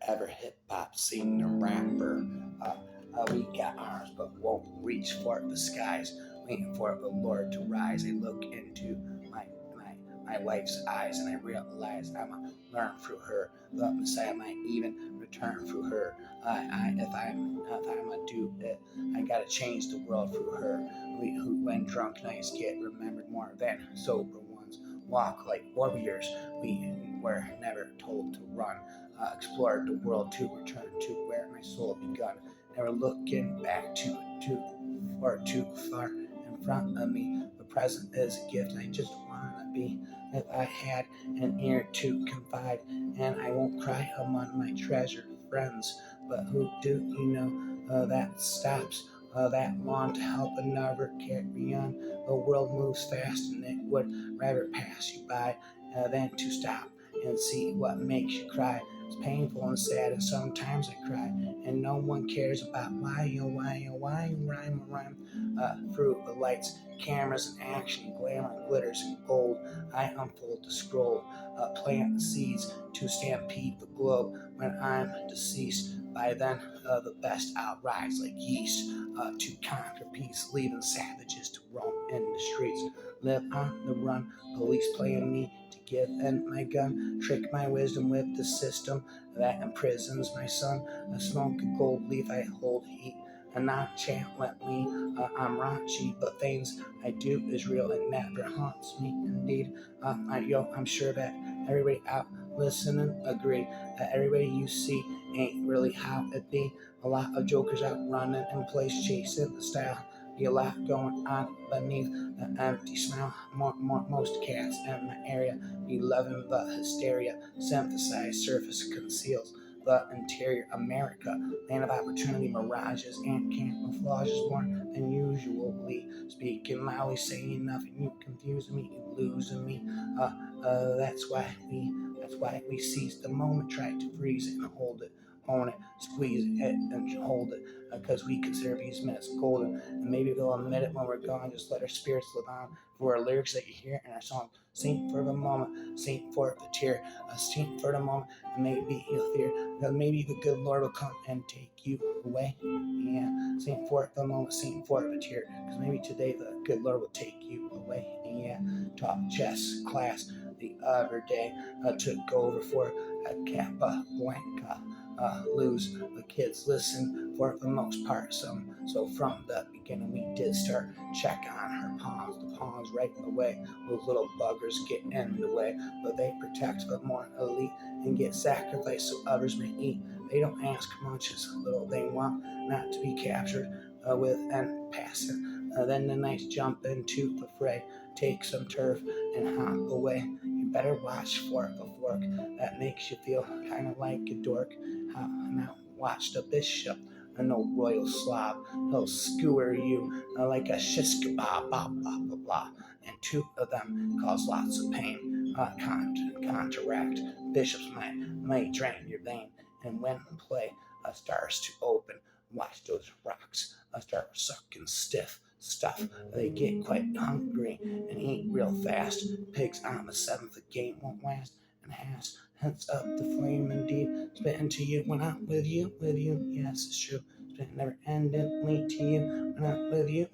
ever hip hop scene and rapper. We got arms but won't reach for the skies, waiting for the Lord to rise. I look into my my my wife's eyes and I realize I'ma learn through her. The Messiah might even return through her. If I'm a do it, I gotta change the world through her. When drunk nights get remembered more than sober ones, walk like warriors. We were never told to run. Explored the world to return to where my soul begun. Never looking back too far in front of me. The present is a gift. I just wanna be. If I had an ear to confide, and I won't cry among my treasured friends. But who do you know that stops? That want to help another carry on. The world moves fast, and it would rather pass you by than to stop and see what makes you cry. It's painful and sad, and sometimes I cry, and no one cares about why, rhyme. Through the lights, cameras, and action, glamour, glitters, and gold, I unfold the scroll, plant the seeds to stampede the globe. When I'm deceased, by then the best I'll rise like yeast to conquer peace, leaving savages to roam in the streets. Live on the run, police playing me to give in my gun, trick my wisdom with the system that imprisons my son. I smoke a gold leaf, I hold heat, and not chant let me. I'm raunchy, but things I do is real and never haunts me. Indeed, I'm sure that everybody out listening agree that everybody you see ain't really how it be. A lot of jokers out running in place, chasing the style. Be a lot going on beneath the empty smile. Most cats in my area be loving the hysteria. Synthesized surface conceals the interior. America, land of opportunity, mirages, and camouflages more than usually. Speaking loudly, saying nothing, you confusing me, you losing me. That's why we seize the moment, try to freeze it and hold it, own it, squeeze it and hold it, because we consider these minutes golden. And maybe they'll admit it when we're gone. Just let our spirits live on. For our lyrics that you hear in our song, sing for the moment, sing for the tear, sing for the moment, and maybe you'll fear that maybe the good Lord will come and take you away. Yeah, sing for the moment, sing for the tear, because maybe today the good Lord will take you away. Yeah, taught chess class the other day, took over for a Capablanca. Lose the kids listen for the most part. So from the beginning we did start check on her pawns. The pawns right in the way. Those little buggers get in the way, but they protect the more elite and get sacrificed so others may eat. They don't ask much, as little they want not to be captured with and pass it. Then the knights jump into the fray, take some turf and hop away. You better watch for the fork that makes you feel kind of like a dork. Now watch the bishop, no royal slob. He'll skewer you like a shish kebab, blah, blah, blah, blah. And two of them cause lots of pain. Contract. Bishops might drain your vein. And when play starts to open, watch those rocks start sucking stiff stuff. They get quite hungry and eat real fast. Pigs on the seventh, the game won't last and has. Hence up the flame indeed. Spitting to you when I'm with you. Yes, it's true. Spitting never endingly to you when I'm with you.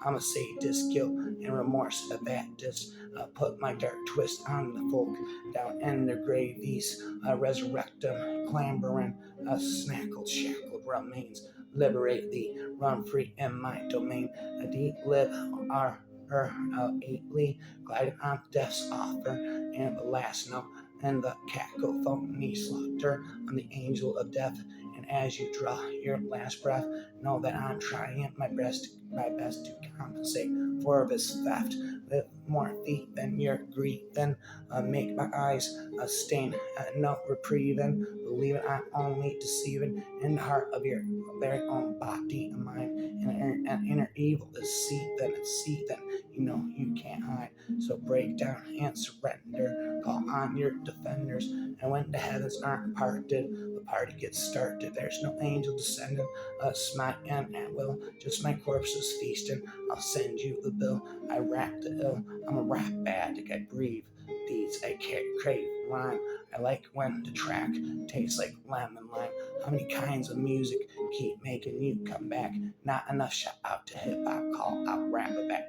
I'm a sadist, guilt and remorse, a Baptist. Put my dark twist on the folk down in their gravies. Resurrect them, clambering, snackled, shackled remains. Liberate thee, run free in my domain. A deep live our eightly, gliding on death's offer, and the last note, and the cacophony slaughter on the angel of death. And as you draw your last breath, know that I'm trying my best to compensate for this theft. With more feet than your grieving, make my eyes a stain, no reprieving. Believing I'm only deceiving in the heart of your very own body and mind. And an inner evil is seething. You know you can't hide. So break down and surrender. Call on your defenders. And when the heavens aren't parted, the party gets started. There's no angel descending, smiting at will. Just my corpse is feasting. I'll send you the bill. I rap the ill. I'm a rap addict. I breathe beats I crave rhyme. I like when the track tastes like lemon lime. How many kinds of music keep making you come back? Not enough shout out to hip hop, call out rap a bat.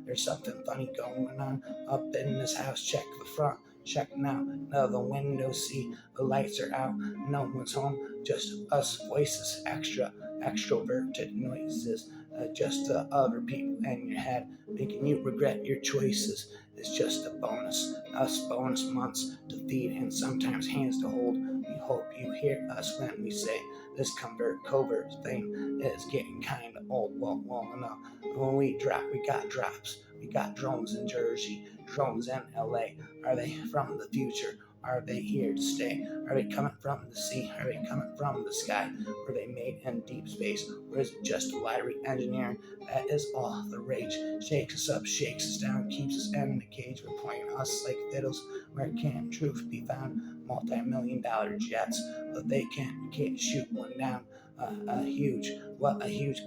There's something funny going on up in this house. Check the front. Check now, the window, see the lights are out, no one's home, just us voices, extroverted noises, just the other people in your head, making you regret your choices. It's just a bonus, us bonus months to feed and sometimes hands to hold. We hope you hear us when we say this covert thing is getting kind of old. Well, enough. When we drop, we got drops. We got drones in Jersey, drones in LA. Are they from the future? Are they here to stay? Are they coming from the sea? Are they coming from the sky? Were they made in deep space? Or is it just lottery engineering? That is all the rage. Shakes us up, shakes us down, keeps us in the cage. We're playing us like fiddles. Where can't truth be found? Multi-million-dollar jets, but they can't shoot one down. A huge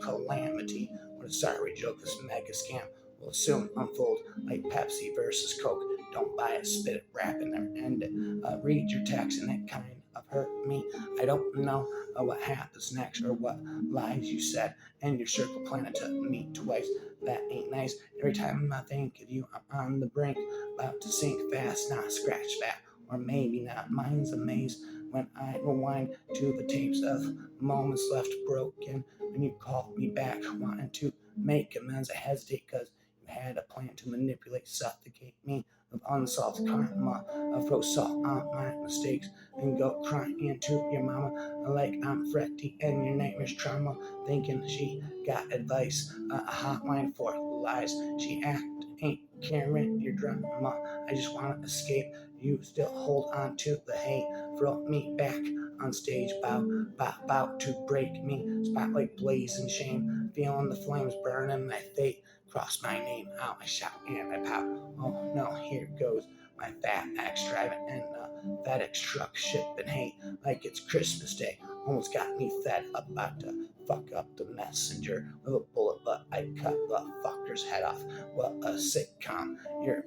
calamity. What a sorry joke, this mega scam will soon unfold like Pepsi versus Coke. Don't buy it, spit it, rap it, never end it. Read your text and it kind of hurt me. I don't know what happens next or what lies you said. And your circle planet to me twice. That ain't nice. Every time I think of you, I'm on the brink, about to sink fast, not scratch that. Or maybe not. Mine's a maze when I rewind to the tapes of moments left broken. When you called me back, wanting to make amends, I hesitate because you had a plan to manipulate, suffocate me of unsolved karma. I throw salt on my mistakes and go crying into your mama like I'm Freddy and your nightmare's trauma. Thinking she got advice, a hotline for lies. She ain't caring your drama. I just wanna escape. You still hold on to the hate. Throw me back on stage, about to break me. Spotlight blazing shame, feeling the flames burning my fate. Cross my name out, I shout and I pout. Oh no, here goes my fat axe driving in a FedEx truck, shipping hate like it's Christmas Day. Almost got me fed up, about to fuck up the messenger with a bullet, but I cut the fucker's head off. What a sitcom! You're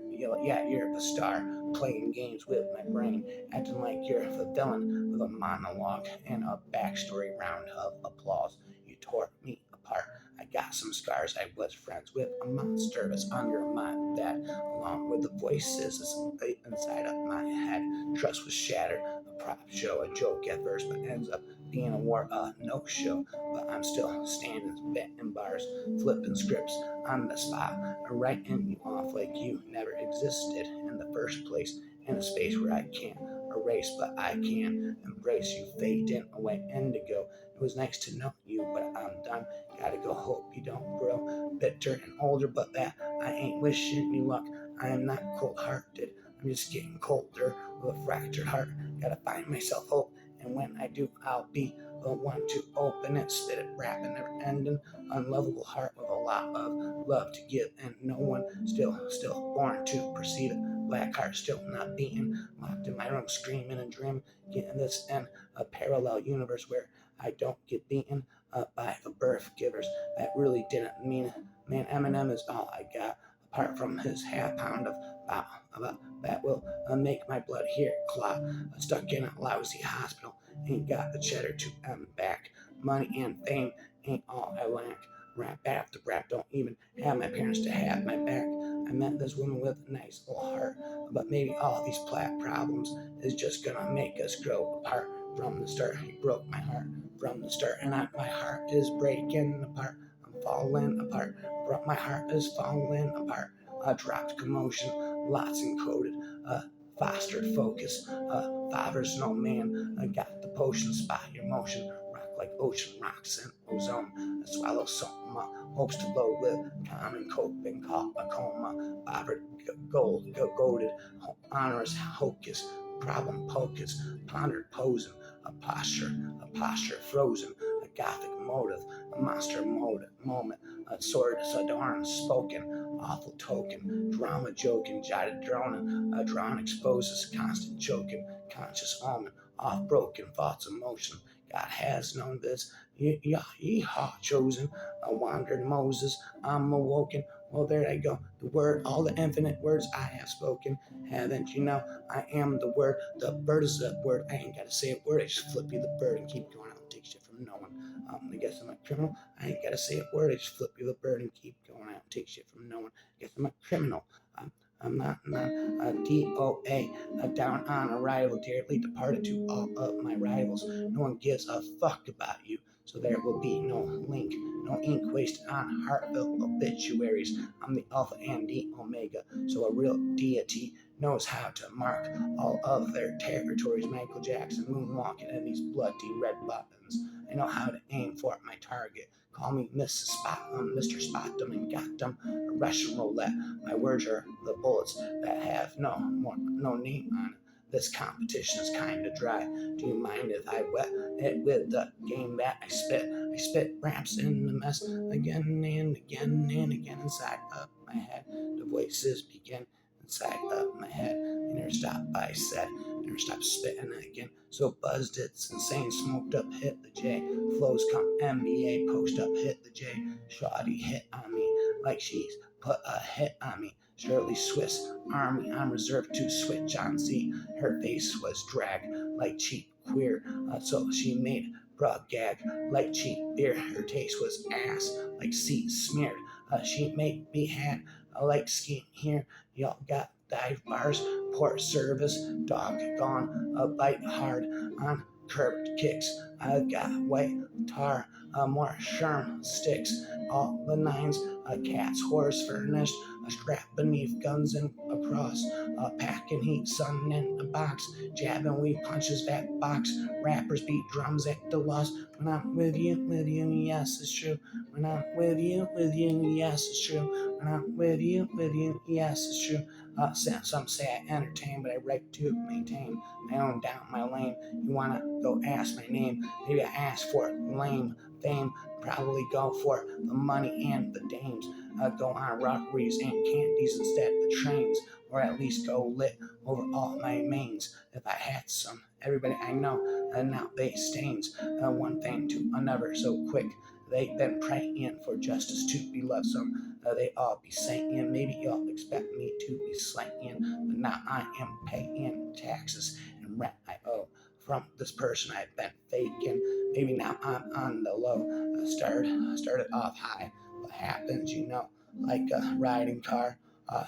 the star, playing games with my brain, acting like you're the villain with a monologue and a backstory round of applause. You tore me apart. I got some scars. I was friends with a monster that's under my bed, along with the voices inside of my head. Trust was shattered. A prop show, a joke at first, but ends up being a war, no show. But I'm still standing, spitting bars, flipping scripts on the spot, writing you off like you never existed in the first place. In a space where I can't erase, but I can embrace you, fading away indigo. It was nice to know you, but I'm done. Gotta go, hope you don't grow bitter and older, but that I ain't wishing you luck. I am not cold-hearted. I'm just getting colder with a fractured heart. Gotta find myself hope, and when I do, I'll be the one to open it, spit it, rap it, never ending. Unlovable heart with a lot of love to give, and no one still born to perceive it. Black heart still not beating, locked in my room, screaming and dreaming, getting this in a parallel universe where I don't get beaten up by the birth givers. That really didn't mean it. Man, Eminem is all I got, apart from his half pound of that will make my blood here clot. Stuck in a lousy hospital, ain't got the cheddar to back. Money and fame ain't all I lack. Rap after rap, don't even have my parents to have my back. I met this woman with a nice little heart, but maybe all these problems is just gonna make us grow apart. From the start, he broke my heart from the start, and my heart is breaking apart. I'm falling apart. My heart is falling apart. Dropped commotion, lots encoded. Fostered focus. Father's no man. I got the potion, spot your motion. Rock like ocean rocks and ozone. I swallow something. Hopes to load with common cope and caught a coma. Bothered goaded. Honors hocus. Problem pocus. Pondered posing. A posture frozen. A gothic motive. A monster moment. A sword Sadarn spoken. Awful token. Drama joking. Jotted droning. A drawn exposes. Constant choking. Conscious omen. Off broken thoughts emotion. God has known this. Yeehaw chosen. A wandered Moses. I'm awoken. Well, there I go. The word, all the infinite words I have spoken. Haven't you know? I am the word. The bird is the word. I ain't gotta say a word. I just flip you the bird and keep going. I don't take shit from no one. I guess I'm a criminal. I ain't gotta say a word. I just flip you the bird and keep going. I don't take shit from no one. I guess I'm a criminal. I'm not a DOA, down on arrival, dearly departed to all of my rivals. No one gives a fuck about you, so there will be no link, no ink wasted on heartfelt obituaries. I'm the Alpha and the Omega, so a real deity knows how to mark all of their territories. Michael Jackson moonwalking in these bloody red buttons. I know how to aim for my target. Call me Mr. Spot them and got them. A Russian roulette. My words are the bullets that have no name on it. This competition is kinda dry. Do you mind if I wet it with the game bat I spit? I spit raps in the mess again and again and again inside of my head. The voices begin inside of my head. I never stop, I said. Never stop spitting again. So buzzed it's insane. Smoked up, hit the J. Flows come NBA. Post up, hit the J. Shawty hit on me like she's put a hit on me. Shirley Swiss Army on reserve to switch on Z. Her face was drag like cheap queer, so she made bra gag like cheap beer. Her taste was ass like seat smeared. She made me had like skiing here. Y'all got dive bars, poor service, dog gone, a bite hard on curved kicks. I've got white tar, more sherm sticks, all the nines, a cat's horse furnished, a strap beneath guns and across, a packing heat, sun in a box, jabbing we punches that box, rappers beat drums at the loss. When I'm with you, yes, it's true. When I'm with you, yes, it's true. When I'm with you, yes, it's true. Some say I entertain, but I write to maintain my own down my lane. You wanna go ask my name? Maybe I ask for lame fame. Probably go for the money and the dames. Go on robberies and candies instead of trains, or at least go lit over all my mains. If I had some, everybody I know, now they stains. One thing to another so quick. They've been praying for justice to be loved. Some they all be saying, maybe y'all expect me to be slaying, but now I am paying taxes and rent I owe from this person I've been faking. Maybe now I'm on the low. Started off high. What happens, you know, like a riding car,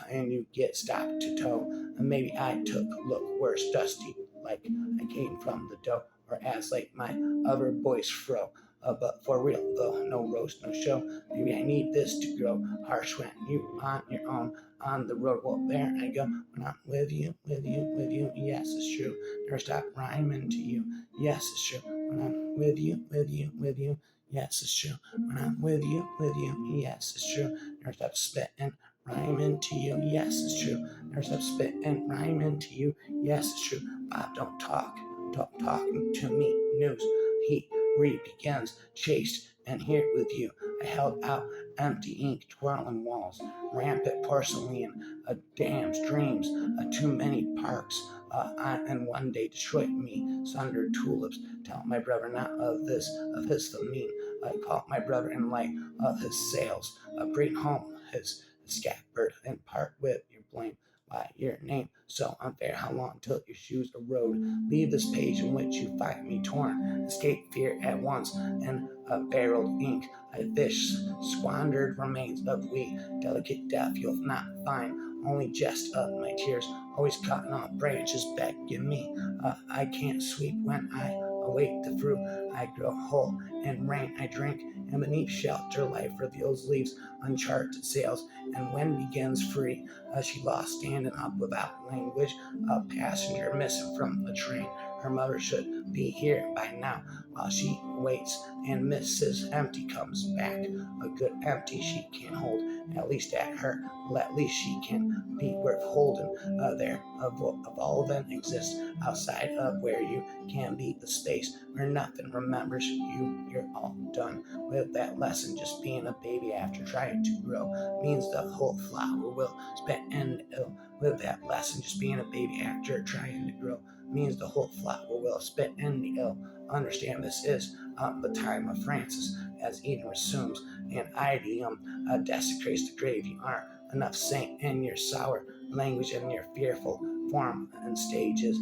and you get stopped to tow. And maybe I took a look worse, dusty, like I came from the dough, or as like my other boys fro. But for real though, no roast, no show. Maybe I need this to grow harsh when you on your own on the road. Well, there I go. When I'm with you, yes, it's true. Never stop rhyming to you. Yes, it's true. When I'm with you, yes, it's true. When I'm with you, yes, it's true. Never stop spitting, rhyming to you. Yes, it's true. Never stop spitting, rhyming to you. Yes, it's true. Bob, don't talk talking to me. News. He re-begins, chased and here with you. I held out empty ink, twirling walls, rampant porcelain, dams, dreams, too many parks. And one day destroyed me, sundered tulips. Tell my brother not of this, of his the mean. I caught my brother in light of his sails. Bring home his scabbard and part with your blame by your name. So unfair, how long till your shoes erode? Leave this page in which you find me torn. Escape fear at once, and barreled ink. I fish squandered remains of we. Delicate death you'll not find. Only jest of my tears, always cutting off branches begging me. I can't sweep when I awake the fruit. I grow whole in rain I drink, and beneath shelter life reveals leaves uncharted sails, and when begins free. She lost standing up without language, a passenger missing from the train. Her mother should be here by now while she waits, and Mrs. Empty comes back. A good empty she can't hold, at least at her, at least she can be worth holding. There, evolving exists outside of where you can be the space where nothing remembers you. You're all done with that lesson. Just being a baby after trying to grow means the whole flower will spend and ill with that lesson. Just being a baby after trying to grow means the whole flock will spit in the ill. Understand this is the time of Francis, as Eden resumes, and idiom desecrates the grave. You aren't enough saint in your sour language and your fearful form and stages,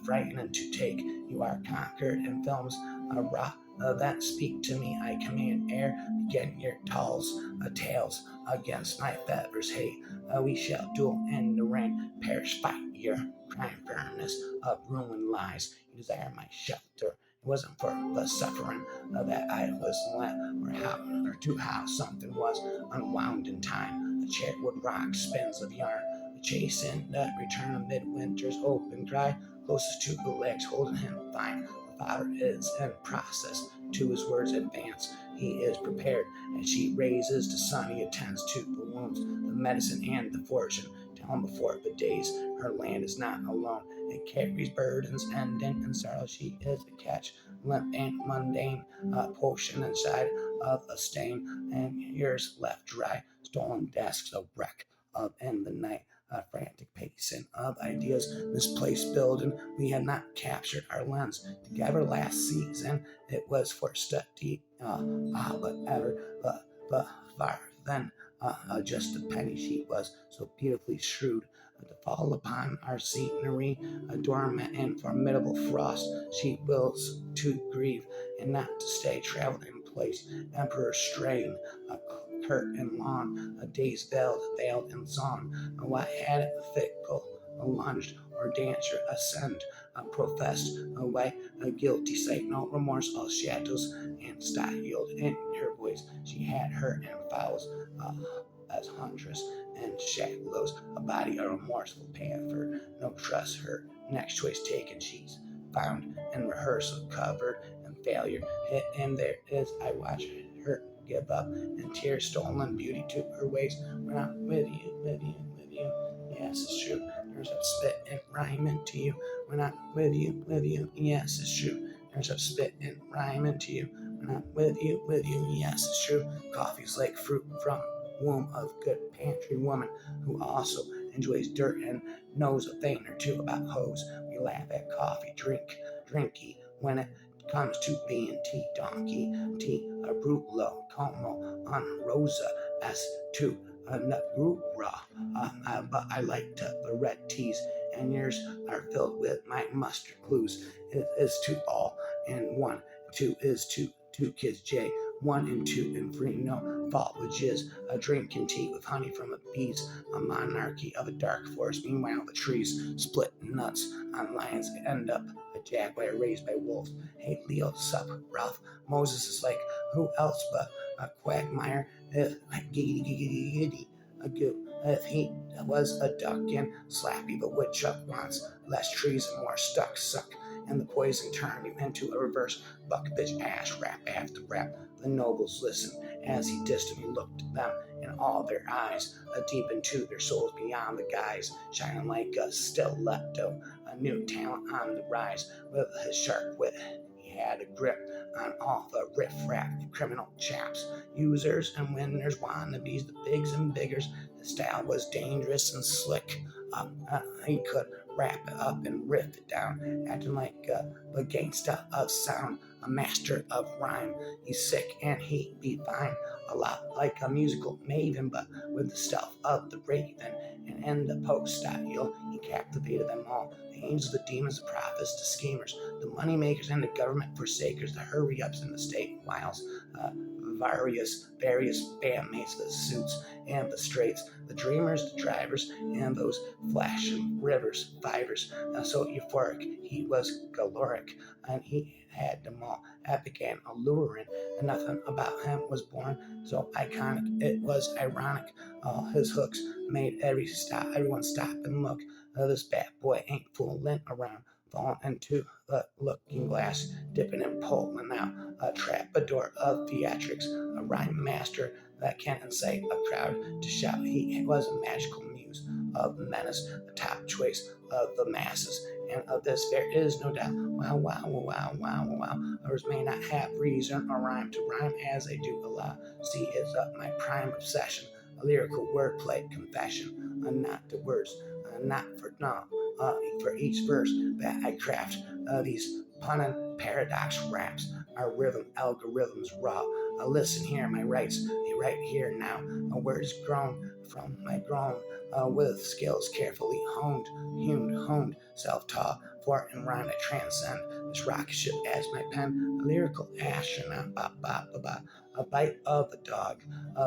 frightening to take. You are conquered in films, raw. That speak to me, I command air, begin your tales against my feathers. Hey, we shall duel in the rain, perish, fight your crime, firmness of ruin lies. You desire my shelter. It wasn't for the suffering that I was lent, or to how something was unwound in time. The cherwood rock spins of yarn, the chase in the return of midwinter's open cry, closest to the legs holding him fine. The father is in process to his words advance. He is prepared, and she raises the son. He attends to the wounds, the medicine, and the fortune. Tell him before the days her land is not alone. It carries burdens ending in sorrow. She is a catch, limp and mundane, potion inside of a stain, and yours left dry. Stolen desks, a wreck of in the night. A frantic pacing of ideas, misplaced building. We had not captured our lens together last season. It was for study, but ever, but far then. Just a penny she was so beautifully shrewd to fall upon our scenery, a dormant and formidable frost. She wills to grieve and not to stay, traveled in place. Emperor strain, a curtain long, a day's veiled in song. What had it fickle, lunged, or dancer ascend, professed away a guilty sight, no remorse, all shadows and styled in her voice. She had her in fouls as huntress and shadows, a body a remorseful panther, no trust her next choice taken. She's found in rehearsal, covered in failure. And there is, I watch her give up, and tears stolen beauty to her waist. We're not with you, with you, with you. Yes, it's true. There's a spit and rhyme into you. We're not with you, with you. Yes, it's true. There's a spit and rhyme into you. We're not with you, with you. Yes, it's true. Coffee's like fruit from womb of good pantry woman who also enjoys dirt and knows a thing or two about hoes. We laugh at coffee, drinky when it comes to being tea, donkey, tea, a brute low, como, on rosa, as to a nagrura. But I like the red teas, and yours are filled with my mustard clues. It is to all, and one, two is to two kids, J. 1 and 2 and 3, no fault, which is a drinking tea with honey from a bees, a monarchy of a dark forest. Meanwhile, the trees split nuts on lions end up a jaguar raised by wolves. Hey, Leo, sup, Ralph? Moses is like, who else but a quagmire? Giggity, a goo. If he was a duck, and Slappy the woodchuck wants less trees and more stuck, suck. And the poison turned you into a reverse buck bitch ash, rap after rap. The nobles listened as he distantly looked at them in all their eyes, deep into their souls beyond the guise, shining like a stiletto, a new talent on the rise. With his sharp wit, he had a grip on all the riff-raff criminal chaps, users and winners, wannabes, the bigs and biggers. His style was dangerous and slick. He could wrap it up and riff it down, acting like a gangsta of sound, a master of rhyme. He's sick and he be fine, a lot like a musical maven, but with the stuff of the raven. And in the post style, he captivated them all. The angels, the demons, the prophets, the schemers, the money makers, and the government forsakers, the hurry ups and the state wiles. Various bandmates, the suits and the straights, the dreamers, the drivers, and those flashing rivers, fivers. So euphoric, he was caloric, and he had them all, epic and alluring, and nothing about him was born so iconic. It was ironic. His hooks made everyone stop and look. This bad boy ain't fooling around, falling into the looking glass, dipping and pulling out. A trapdoor of theatrics, a rhyme master that can incite a crowd to shout. He was a magical muse of menace, the top choice of the masses, and of this there is no doubt. Wow, wow, wow, wow, wow. Others may not have reason or rhyme to rhyme as I do allow. See, it's my prime obsession, a lyrical wordplay confession, not the words, not for no, for each verse that I craft. These punnin' paradox raps are rhythm algorithms raw. Listen here, my rights, they right here now. Words grown from my grown, with skills carefully honed, self-taught, for and rhyme I transcend this rocket ship as my pen, a lyrical astronaut, ba ba ba ba, a bite of the dog,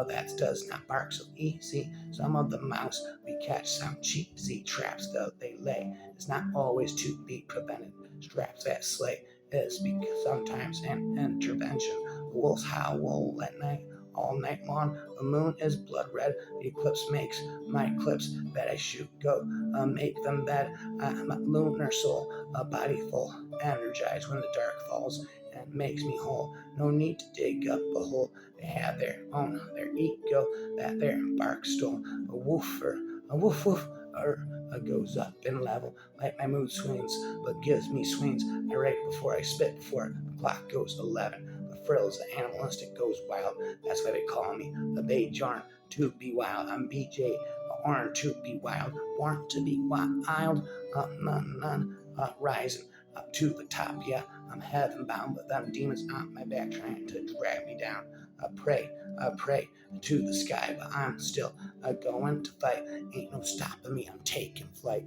that does not bark so easy. Some of the mouse we catch sound cheesy, traps though they lay. It's not always to be prevented. Straps that slay is because sometimes an intervention. The wolves howl at night, all night long. The moon is blood red. The eclipse makes my clips that I shoot go. Make them bad. I'm a lunar soul, a body full, energized when the dark falls and makes me whole. No need to dig up a hole. They have their ego, that their bark stole. A woofer, a woof woof, or goes up in level like my mood swings, but gives me swings. I write before I spit, before the clock goes 11. The frills, the animalistic goes wild. That's why they call me the Bay Jarn to be wild. I'm BJ, Arn to be wild, born to be wild. None, rising up to the top. Yeah, I'm heaven bound, but them demons on my back trying to drag me down. Pray to the sky, but I'm still going to fight. Ain't no stopping me, I'm taking flight.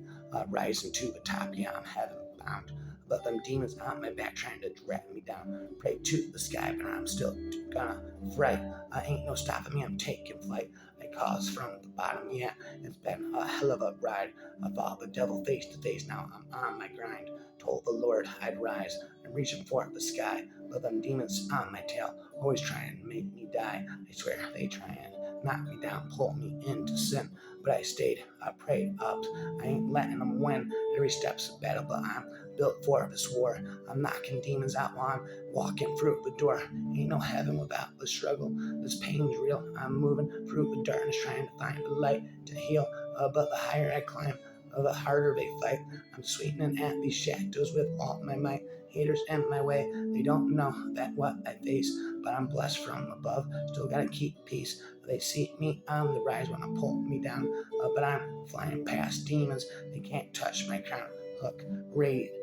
Rising to the top, yeah, I'm heaven bound. But them demons on my back trying to drag me down. Pray to the sky, but I'm still gonna fright. Ain't no stopping me, I'm taking flight. I cause from the bottom, yeah, it's been a hell of a ride. I fought the devil face to face, now I'm on my grind. Told the Lord I'd rise, I'm reaching for the sky. But them demons on my tail, always trying to make me die. I swear they try and knock me down, pull me into sin. But I stayed, I prayed up. I ain't letting them win. Every step's a battle, but I'm built for this war. I'm knocking demons out while I'm walking through the door. Ain't no heaven without the struggle. This pain's real. I'm moving through the darkness, trying to find the light to heal. But the higher I climb, the harder they fight. I'm sweetening at these shadows with all my might. Haters in my way, they don't know that what I face, but I'm blessed from above. Still gotta keep peace. They see me on the rise when I pull me down, but I'm flying past demons. They can't touch my crown. Hook,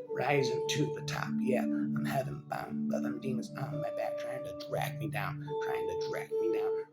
rising to the top. Yeah, I'm heaven bound, but them demons on my back trying to drag me down,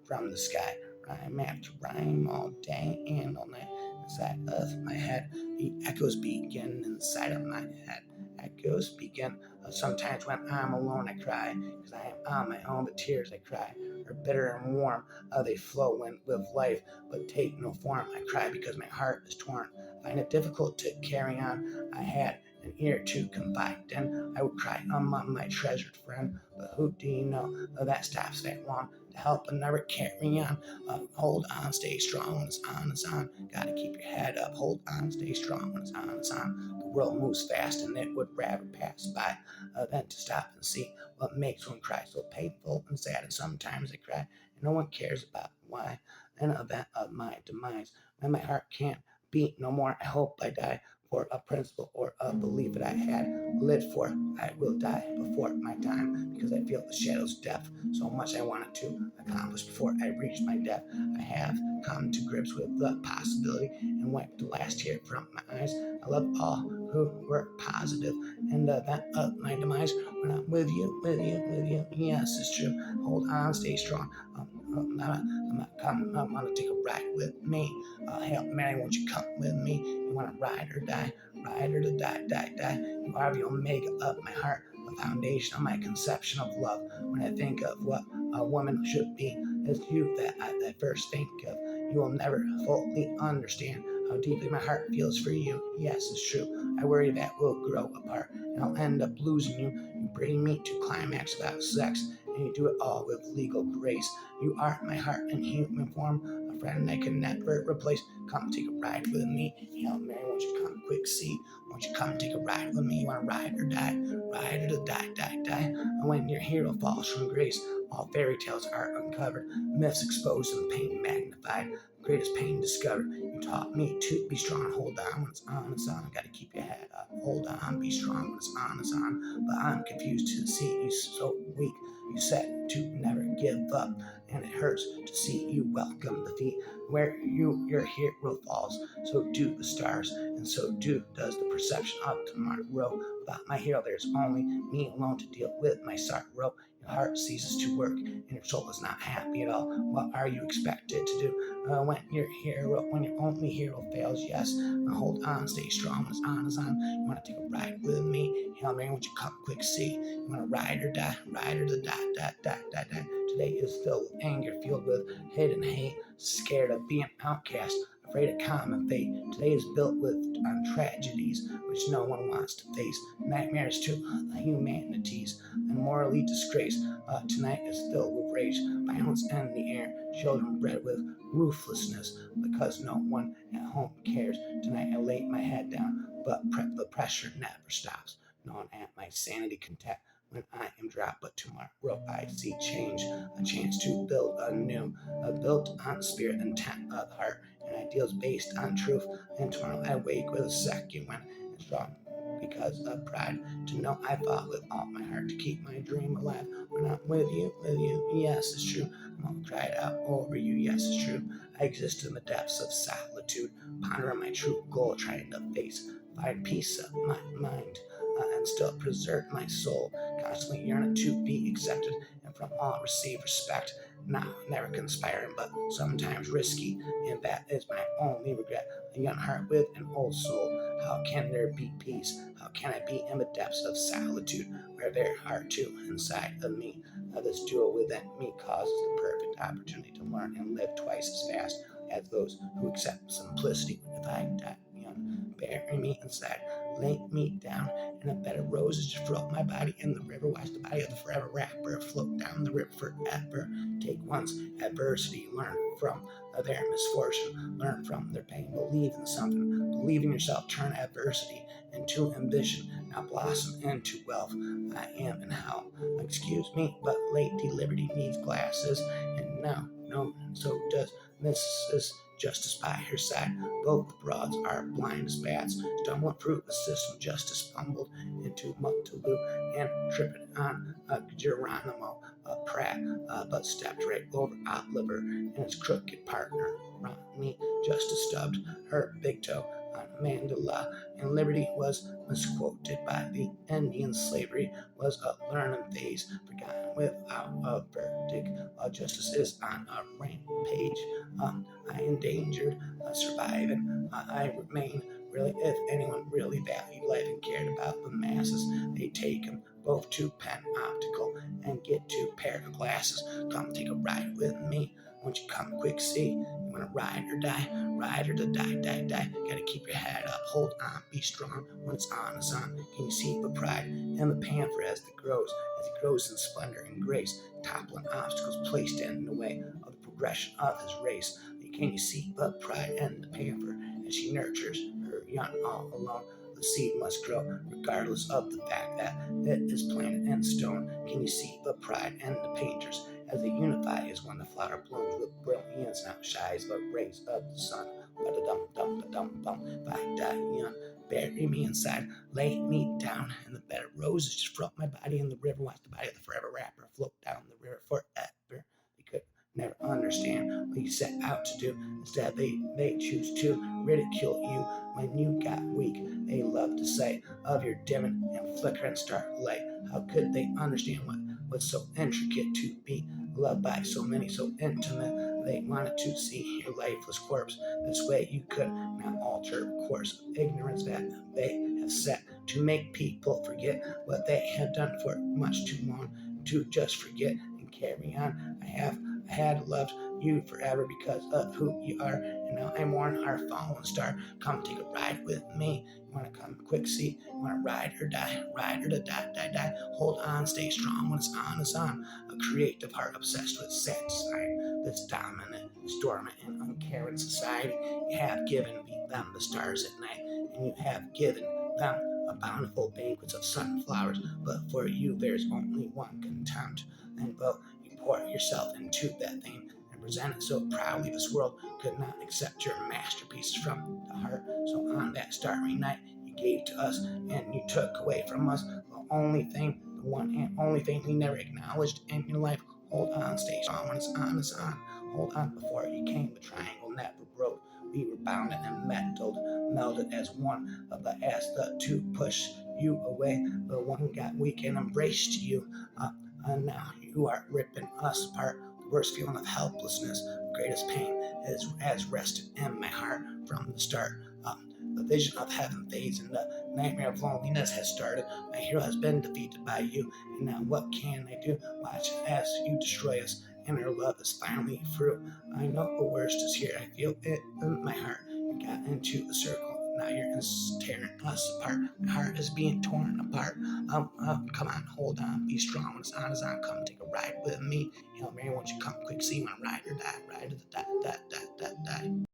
from the sky. Rhyme after rhyme all day and all night. Inside of my head, the echoes begin inside of my head. Echoes begin. Sometimes when I'm alone, I cry, because I am on my own. But tears I cry are bitter and warm. They flow with life, but take no form. I cry because my heart is torn. I find it difficult to carry on. I had an ear to confide in. I would cry among my treasured friend. But who do you know that stops that long to help and never carry on? Hold on, stay strong when it's on, it's on. Gotta keep your head up. Hold on, stay strong when it's on, it's on. The world moves fast and it would rather pass by than to stop and see what makes one cry. So painful and sad, and sometimes I cry, and no one cares about why. An event of my demise, when my heart can't beat no more, I hope I die for a principle or a belief that I had lived for. I will die before my time because I feel the shadow's depth. So much I wanted to accomplish before I reach my death. I have come to grips with the possibility and wiped the last tear from my eyes. I love all who were positive in the event of my demise. When I'm with you, yes, it's true. Hold on, stay strong. I'm not coming. I'm gonna take a ride with me. Hail Mary, won't you come with me? You wanna ride or die? Ride or to die. You are the omega of my heart, the foundation of my conception of love. When I think of what a woman should be, it's you that I first think of. You will never fully understand how deeply my heart feels for you. Yes, it's true. I worry that we'll grow apart and I'll end up losing you. You bring me to climax without sex, and you do it all with legal grace. You are my heart in human form, a friend I can never replace. Come take a ride with me. Hail Mary, won't you come quick see? Won't you come take a ride with me? You wanna ride or die? Ride or to die. And when your hero falls from grace, all fairy tales are uncovered, myths exposed and pain magnified, greatest pain discovered. You taught me to be strong, hold on when it's on, it's on. Gotta keep your head up, hold on, be strong when it's on, it's on. But I'm confused to see you so weak. You said to never give up, and it hurts to see you welcome defeat. Where your hero falls, so do the stars, and so does the perception of tomorrow. Without my hero, there's only me alone to deal with my sorrow. Your heart ceases to work, and your soul is not happy at all. What are you expected to do when your only hero fails? Yes, hold on, stay strong when it's on is on. You want to take a ride with me? Hail Mary, won't you come quick? See, you want to ride or die, die. Today is filled with anger, filled with hidden hate, scared of being outcast, afraid of common fate. Today is built with on tragedies which no one wants to face, nightmares to the humanities, and morally disgrace. Tonight is filled with rage, violence in the air, children bred with ruthlessness because no one at home cares. Tonight I lay my head down, but the pressure never stops, gnawing at my sanity content when I am dropped. But tomorrow I see change, a chance to build anew, built on spirit, intent of the heart, and ideals based on truth. And tomorrow I wake with a second wind and strong because of pride, to know I fought with all my heart to keep my dream alive. When I'm with you, yes, it's true. I'm all cried out over you, yes, it's true. I exist in the depths of solitude, pondering my true goal, trying to face, find peace of my mind, and still preserve my soul, constantly yearning to be accepted and from all receive respect. Now, never conspiring, but sometimes risky, and that is my only regret. A young heart with an old soul. How can there be peace? How can I be in the depths of solitude, where there are two inside of me? This duo within me causes the perfect opportunity to learn and live twice as fast as those who accept simplicity. If I die young, bury me inside, lay me down in a bed of roses, just float my body in the river, watch the body of the forever rapper float down the river forever. Take one's adversity, learn from their misfortune, learn from their pain, believe in something, believe in yourself, turn adversity into ambition, now blossom into wealth. I am in hell, excuse me, but Lady Liberty needs glasses, and no, so does Mrs. Justice by her side. Both broads are blind as bats, stumbling through the system. Justice fumbled into Muttaloo and tripping on Geronimo Pratt, but stepped right over Oliver and his crooked partner, Rodney. Justice stubbed her big toe on Mandela, and liberty was misquoted by the Indian. Slavery was a learning phase, forgotten without a verdict. Justice is on a rampage. I endangered surviving. I remain. Really, if anyone really valued life and cared about the masses, they take them both to Penn Optical and get two pair of glasses. Come take a ride with me. Won't you come quick, see? You wanna ride or die? Ride or to die. Gotta keep your head up, hold on, be strong. When it's on, it's on. Can you see the pride and the panther as it grows in splendor and grace, toppling obstacles placed in the way of the progression of his race? Can you see the pride and the panther as she nurtures her young all alone? The seed must grow, regardless of the fact that it is planted in stone. Can you see the pride and the painters as they unify as when the flower blooms with brilliance, not shines but rays of the sun? Ba-da-dum-dum-ba-dum-bum. If I die young, bury me inside, lay me down in the bed of roses, just float my body in the river, watch the body of the forever rapper float down the river forever. You could never understand what you set out to do. Instead, they choose to ridicule you when you got weak. They love to say of your dimming and flickering starlight. How could they understand what was so intricate to be loved by so many, so intimate? They wanted to see your lifeless corpse. This way you could not alter the course of ignorance that they have set to make people forget what they have done for much too long, to just forget and carry on. I had loved you forever because of who you are, and now I mourn our fallen star. Come take a ride with me. You wanna come quick, see? You wanna ride or to die. Hold on, stay strong when it's on, it's on. A creative heart obsessed with satisfying this dominant, this dormant, and uncaring society. You have given them the stars at night, and you have given them a bountiful banquets of sunflowers, but for you there's only one contempt. And but you pour yourself into that thing and present it so proudly this world could not accept your masterpieces from the heart. So on that starry night you gave to us and you took away from us the only thing the one and only thing we never acknowledged in your life. Hold on, stay strong when it's on, it's on. Hold on, before you came, the triangle never broke. We were bounded and melded as one of the asked the two push you away. The one got weak and embraced you. And now you are ripping us apart. The worst feeling of helplessness, the greatest pain, has rested in my heart from the start. The vision of heaven fades and the nightmare of loneliness has started. My hero has been defeated by you, and now what can I do? Watch as you destroy us, and our love is finally through. I know the worst is here. I feel it in my heart. You got into a circle. Now you're tearing us apart. My heart is being torn apart. Come on, hold on, be strong. When it's on, it's on. Come take a ride with me. Mary, won't you come quick? See when I ride or die, ride or die, die, die, die, die.